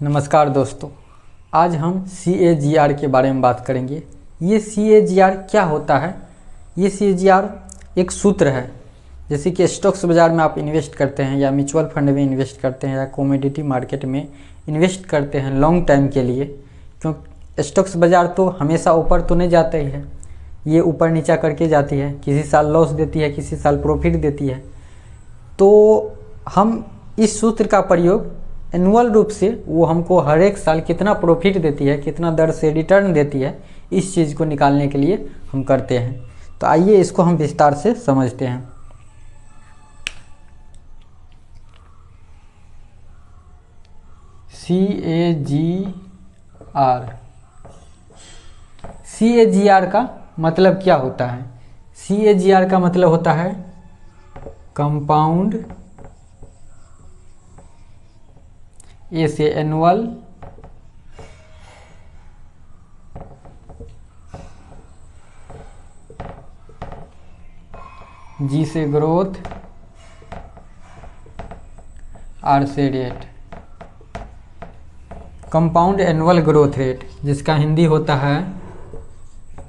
नमस्कार दोस्तों, आज हम CAGR के बारे में बात करेंगे। ये CAGR क्या होता है? ये CAGR एक सूत्र है। जैसे कि स्टॉक्स बाज़ार में आप इन्वेस्ट करते हैं या म्यूचुअल फंड में इन्वेस्ट करते हैं या कमोडिटी मार्केट में इन्वेस्ट करते हैं लॉन्ग टाइम के लिए, क्योंकि स्टॉक्स बाज़ार तो हमेशा ऊपर तो नहीं जाता ही है, ये ऊपर नीचा करके जाती है। किसी साल लॉस देती है, किसी साल प्रॉफिट देती है। तो हम इस सूत्र का प्रयोग एनुअल रूप से वो हमको हर एक साल कितना प्रॉफिट देती है, कितना दर से रिटर्न देती है, इस चीज़ को निकालने के लिए हम करते हैं। तो आइए इसको हम विस्तार से समझते हैं। CAGR का मतलब क्या होता है? CAGR का मतलब होता है कंपाउंड, ए से एनुअल, जी से ग्रोथ, आर से rate. Compound annual growth rate, जिसका हिंदी होता है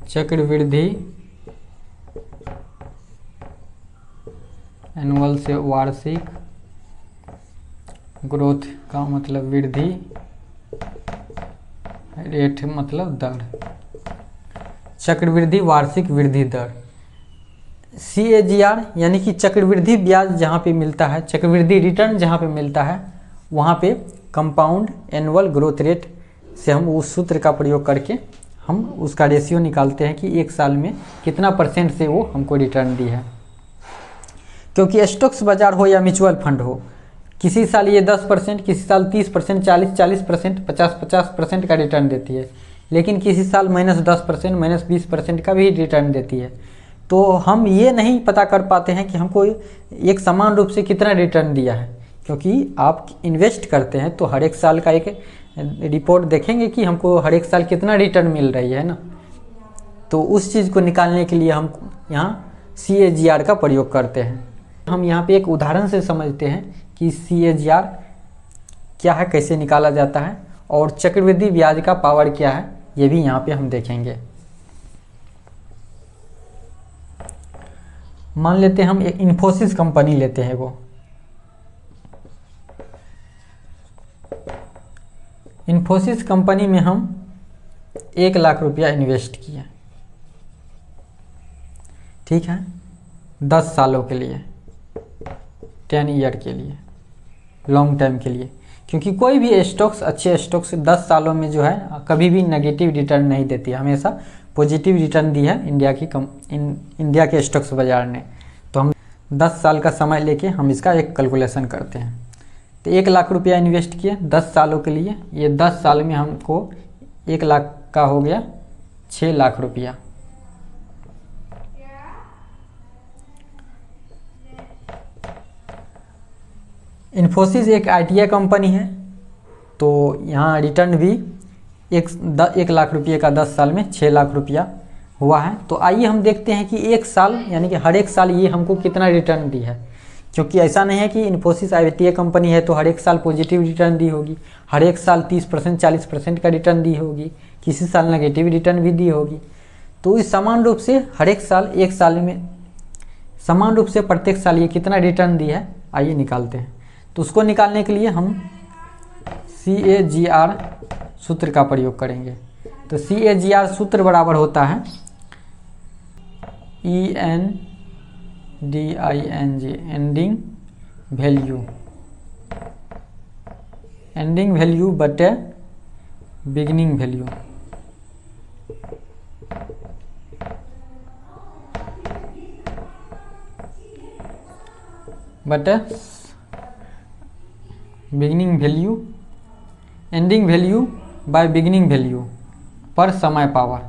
चक्रवृद्धि, एनुअल से वार्षिक, ग्रोथ का मतलब वृद्धि, रेट मतलब दर, चक्रवृद्धि वार्षिक वृद्धि दर। CAGR यानी कि चक्रवृद्धि ब्याज जहाँ पे मिलता है, चक्रवृद्धि रिटर्न जहाँ पे मिलता है, वहाँ पे कंपाउंड एनुअल ग्रोथ रेट से हम उस सूत्र का प्रयोग करके हम उसका रेशियो निकालते हैं कि एक साल में कितना परसेंट से वो हमको रिटर्न दी है। क्योंकि स्टॉक्स बाजार हो या म्यूचुअल फंड हो, किसी साल ये 10%, किसी साल 30%, 40% 50% का रिटर्न देती है, लेकिन किसी साल -10%, -20% का भी रिटर्न देती है। तो हम ये नहीं पता कर पाते हैं कि हमको एक समान रूप से कितना रिटर्न दिया है, क्योंकि आप इन्वेस्ट करते हैं तो हर एक साल का एक रिपोर्ट देखेंगे कि हमको हर एक साल कितना रिटर्न मिल रही है ना। तो उस चीज़ को निकालने के लिए हम यहाँ CAGR का प्रयोग करते हैं। हम यहाँ पे एक उदाहरण से समझते हैं कि CAGR क्या है, कैसे निकाला जाता है, और चक्रवृद्धि ब्याज का पावर क्या है, ये भी यहाँ पे हम देखेंगे। मान लेते हैं हम एक इन्फोसिस कंपनी लेते हैं। वो इन्फोसिस कंपनी में हम 1 लाख रुपया इन्वेस्ट किए, ठीक है, 10 सालों के लिए, 10 ईयर के लिए, लॉन्ग टाइम के लिए। क्योंकि कोई भी स्टॉक्स, अच्छे स्टॉक्स 10 सालों में जो है कभी भी नेगेटिव रिटर्न नहीं देती, हमेशा पॉजिटिव रिटर्न दी है इंडिया के स्टॉक्स बाजार ने। तो हम 10 साल का समय लेके हम इसका एक कैलकुलेशन करते हैं। तो 1 लाख रुपया इन्वेस्ट किए 10 सालों के लिए। ये 10 साल में हमको 1 लाख का हो गया 6 लाख रुपया। इन्फोसिस एक ITI कंपनी है, तो यहाँ रिटर्न भी 1 लाख रुपये का 10 साल में 6 लाख रुपया हुआ है। तो आइए हम देखते हैं कि एक साल यानी कि हर एक साल ये हमको कितना रिटर्न दी है। क्योंकि ऐसा नहीं है कि इन्फोसिस ITI कंपनी है तो हर एक साल पॉजिटिव रिटर्न दी होगी, हर एक साल 30% 40% का रिटर्न दी होगी, किसी साल नेगेटिव रिटर्न भी दी होगी। तो इस समान रूप से हर एक साल, एक साल में समान रूप से प्रत्येक साल ये कितना रिटर्न दी है, आइए निकालते हैं। तो उसको निकालने के लिए हम CAGR सूत्र का प्रयोग करेंगे। तो CAGR सूत्र बराबर होता है ENDING, ending value, ending value बटे बिगिनिंग वैल्यू, बटे beginning value, ending value by beginning value पर समय पावर।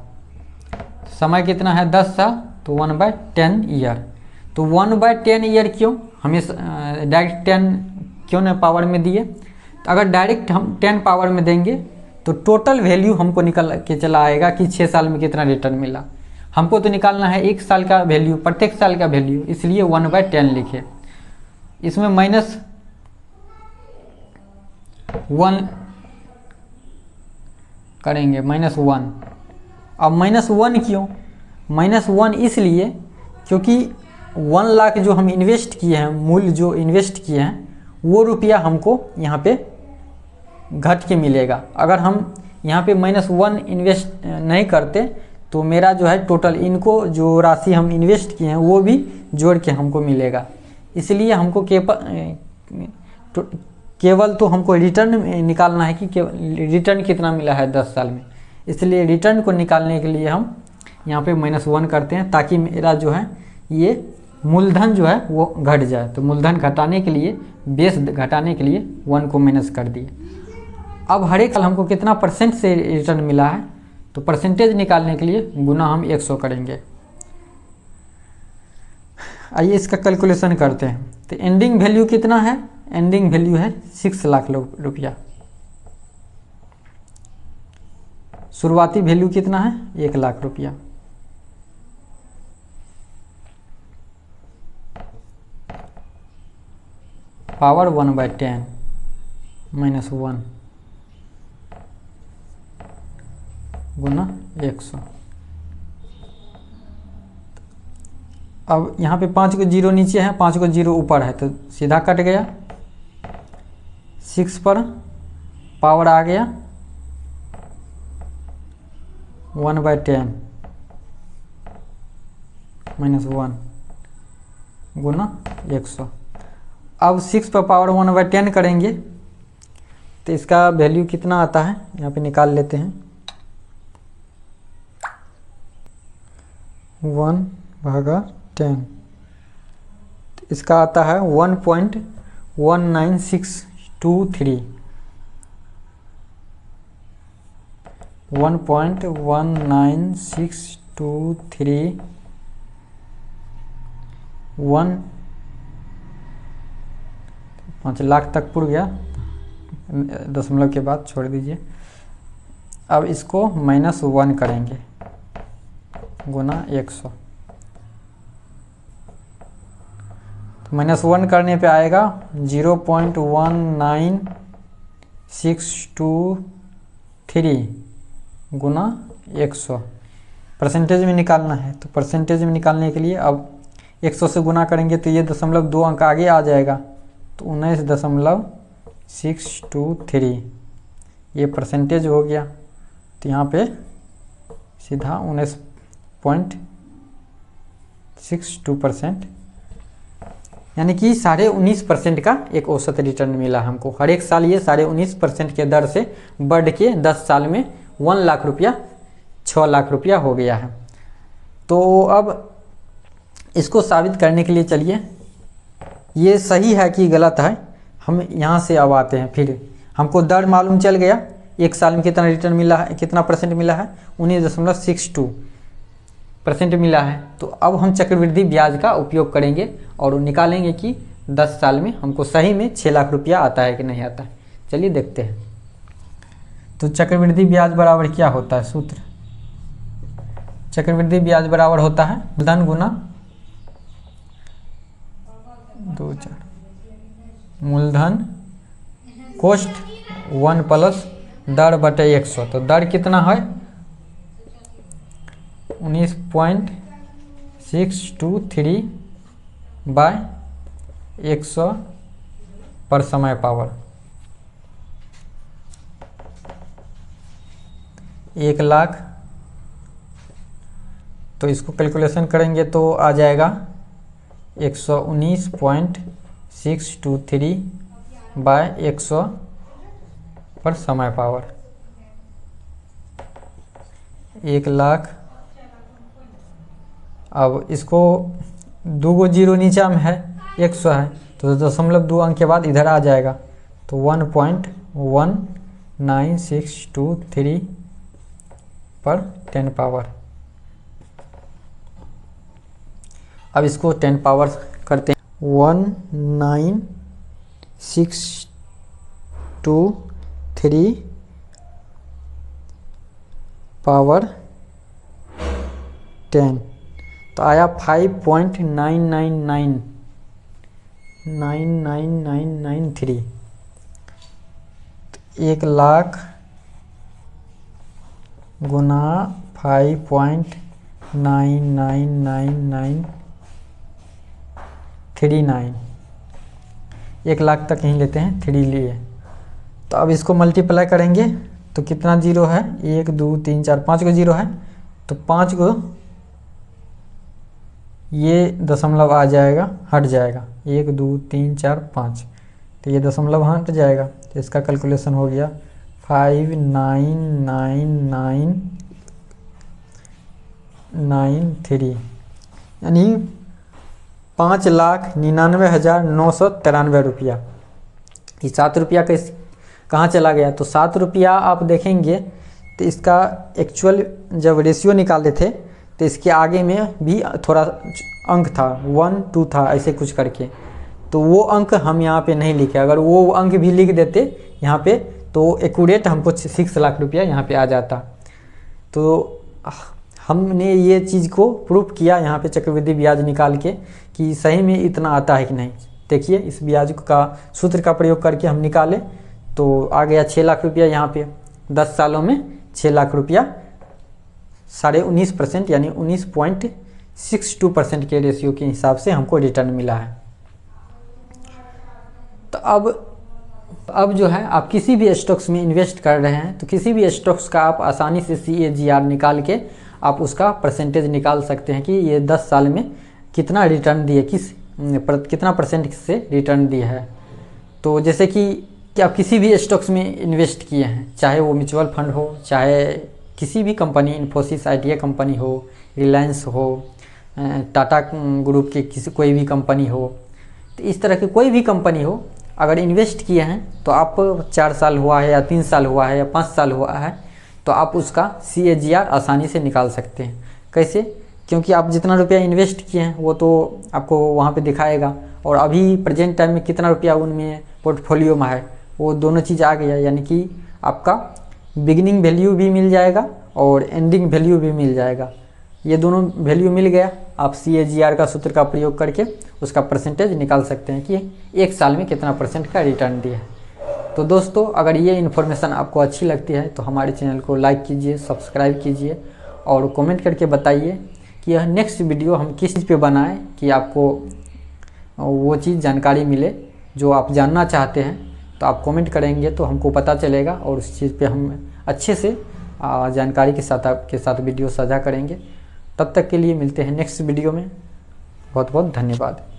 समय कितना है 10 साल, तो 1/10 ईयर। तो 1/10 ईयर क्यों, हमें डायरेक्ट 10 क्यों ना पावर में दिए। तो अगर डायरेक्ट हम 10 पावर में देंगे तो टोटल वैल्यू हमको निकल के चला आएगा कि 6 साल में कितना रिटर्न मिला। हमको तो निकालना है 1 साल का वैल्यू, प्रत्येक साल का वैल्यू, इसलिए 1/10 लिखे। इसमें -1 करेंगे -1। अब -1 क्यों? -1 इसलिए क्योंकि 1 लाख जो हम इन्वेस्ट किए हैं, मूल्य जो इन्वेस्ट किए हैं, वो रुपया हमको यहाँ पे घट के मिलेगा। अगर हम यहाँ पे -1 इन्वेस्ट नहीं करते तो मेरा जो है टोटल, इनको जो राशि हम इन्वेस्ट किए हैं वो भी जोड़ के हमको मिलेगा। इसलिए हमको केवल तो हमको रिटर्न निकालना है कि रिटर्न कितना मिला है 10 साल में। इसलिए रिटर्न को निकालने के लिए हम यहाँ पे -1 करते हैं, ताकि मेरा जो है ये मूलधन जो है वो घट जाए। तो मूलधन घटाने के लिए, बेस घटाने के लिए 1 को माइनस कर दिए। अब हर एक साल हमको कितना % से रिटर्न मिला है, तो परसेंटेज निकालने के लिए गुना हम 100 करेंगे। आइए इसका कैलकुलेशन करते हैं। तो एंडिंग वैल्यू कितना है? एंडिंग वैल्यू है 6 लाख रुपया। शुरुआती वैल्यू कितना है? 1 लाख रुपया। पावर 1/10 -1 गुना 100। अब यहाँ पे 5 को 0 नीचे है, 5 को 0 ऊपर है, तो सीधा कट गया। 6 पर पावर आ गया 1/10 -1 गुना 100। अब 6 पर पावर 1/10 करेंगे तो इसका वैल्यू कितना आता है, यहाँ पे निकाल लेते हैं। 1/10 इसका आता है 1.19623 1.19623 5 लाख तक पुर गया, दशमलव के बाद छोड़ दीजिए। अब इसको -1 करेंगे गुना 100। तो -1 करने पे आएगा 0.19623 गुना 100। परसेंटेज में निकालना है, तो परसेंटेज में निकालने के लिए अब 100 से गुना करेंगे तो ये 0.2 अंक आगे आ जाएगा, तो 19.623 ये परसेंटेज हो गया। तो यहाँ पे सीधा 19.62%, यानी कि 19.5% का एक औसत रिटर्न मिला हमको। हर एक साल ये 19.5% के दर से बढ़ के 10 साल में 1 लाख रुपया 6 लाख रुपया हो गया है। तो अब इसको साबित करने के लिए चलिए, ये सही है कि गलत है, हम यहाँ से अब आते हैं। फिर हमको दर मालूम चल गया, एक साल में कितना रिटर्न मिला है, कितना % मिला है, 19.62% मिला है। तो अब हम चक्रवृद्धि ब्याज का उपयोग करेंगे और निकालेंगे कि 10 साल में हमको सही में 6 लाख रुपया आता है कि नहीं आता है। चलिए देखते हैं। तो चक्रवृद्धि ब्याज बराबर क्या होता है? सूत्र, चक्रवृद्धि ब्याज बराबर होता है मूलधन गुना 2/4 मूलधन कॉस्ट 1 प्लस दर बटे 100। तो दर कितना है? 19.623 बाय 100 पर समय पावर 1 लाख। तो इसको कैलकुलेशन करेंगे तो आ जाएगा 119.623 बाय 100 पर समय पावर 1 लाख। अब इसको 2 गो 0 नीचा में है, 100 है, तो 0.2 अंक के बाद इधर आ जाएगा, तो 1.19623 पर 10 पावर। अब इसको 10 पावर करते हैं, 19623 पावर 10, तो आया 5.999993। 1 लाख गुना 5.9999939, 1 लाख तक ही लेते हैं, 3 लिए। तो अब इसको मल्टीप्लाई करेंगे तो कितना जीरो है, 1 2 3 4 5 को जीरो है, तो 5 को ये दशमलव आ जाएगा, हट जाएगा, 1 2 3 4 5, तो ये दशमलव हट जाएगा। तो इसका कैलकुलेशन हो गया 5,999,93, यानी 5,99,993 रुपया। ये 7 रुपया कैसे कहाँ चला गया, तो 7 रुपया आप देखेंगे तो इसका एक्चुअल जब रेशियो निकाले थे तो इसके आगे में भी थोड़ा अंक था, 1 2 था, ऐसे कुछ करके, तो वो अंक हम यहाँ पे नहीं लिखे। अगर वो अंक भी लिख देते यहाँ पे तो एक्यूरेट हमको 6 लाख रुपया यहाँ पे आ जाता। तो हमने ये चीज़ को प्रूफ किया यहाँ पे चक्रवृद्धि ब्याज निकाल के कि सही में इतना आता है कि नहीं। देखिए इस ब्याज का सूत्र का प्रयोग करके हम निकाले तो आ गया 6 लाख रुपया। यहाँ पे 10 सालों में 6 लाख रुपया 19.5% यानी 19.62% के रेशियो के हिसाब से हमको रिटर्न मिला है। तो अब जो है आप किसी भी स्टॉक्स में इन्वेस्ट कर रहे हैं तो किसी भी स्टॉक्स का आप आसानी से CAGR निकाल के आप उसका परसेंटेज निकाल सकते हैं कि ये 10 साल में कितना रिटर्न दिए, कितना परसेंट से रिटर्न दिया है। तो जैसे कि आप किसी भी स्टॉक्स में इन्वेस्ट किए हैं, चाहे वो म्यूचुअल फंड हो, चाहे किसी भी कंपनी, इन्फोसिस आइडिया कंपनी हो, रिलायंस हो, टाटा ग्रुप के कोई भी कंपनी हो, तो इस तरह की कोई भी कंपनी हो, अगर इन्वेस्ट किए हैं तो आप 4 साल हुआ है या 3 साल हुआ है या 5 साल हुआ है तो आप उसका CAGR आसानी से निकाल सकते हैं। कैसे? क्योंकि आप जितना रुपया इन्वेस्ट किए हैं वो तो आपको वहाँ पे दिखाएगा, और अभी प्रेजेंट टाइम में कितना रुपया उनमें पोर्टफोलियो में है वो दोनों चीज़ आ गया, यानी कि आपका बिगिनिंग वैल्यू भी मिल जाएगा और एंडिंग वैल्यू भी मिल जाएगा। ये दोनों वैल्यू मिल गया, आप CAGR का सूत्र का प्रयोग करके उसका परसेंटेज निकाल सकते हैं कि 1 साल में कितना परसेंट का रिटर्न दिया है। तो दोस्तों अगर ये इन्फॉर्मेशन आपको अच्छी लगती है तो हमारे चैनल को लाइक कीजिए, सब्सक्राइब कीजिए और कमेंट करके बताइए कि यह नेक्स्ट वीडियो हम किस चीज़ पे बनाएं कि आपको वो चीज़ जानकारी मिले जो आप जानना चाहते हैं। तो आप कमेंट करेंगे तो हमको पता चलेगा और उस चीज़ पे हम अच्छे से जानकारी के साथ वीडियो साझा करेंगे। तब तक के लिए मिलते हैं नेक्स्ट वीडियो में। बहुत बहुत धन्यवाद।